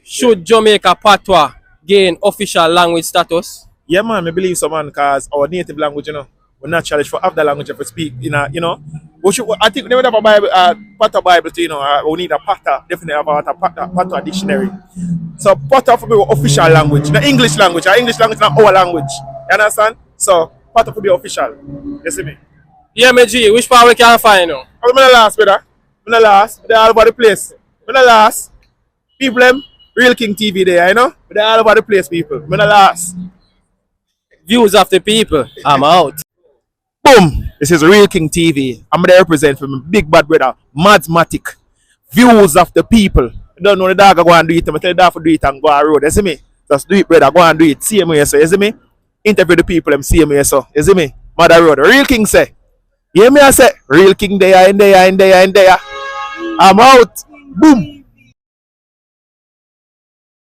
Should Jamaica Patois gain official language status? Yeah, man, I believe so, man, because our native language, we're not challenged for have the language if we speak, We should, I think we never have a Bible, Patois Bible, we need a Patois, definitely have a Patois dictionary. So Patois for be official language, the English language. Our English language is not our language. You understand? So Patois for be official. You see me? Yeah, me G, which part we can find now? I'm not last, brother. I'm not last. They're all over the place. I'm not last. People, them, Real King TV there, They're all over the place, people. I'm not last. Views of the people. I'm out. Boom! This is Real King TV. I'm going to represent for my big bad brother, Mathematic. Views of the people. You don't know the dog go and do it. I'm tell the dog to do it and go on road. You see me? Just do it, brother. Go and do it. See me, so. You see me? Interview the people, them see me, so. You see me? Mother road. Real King say. You hear me? I say, Real King there, and there, and there, and there. I'm out. Boom!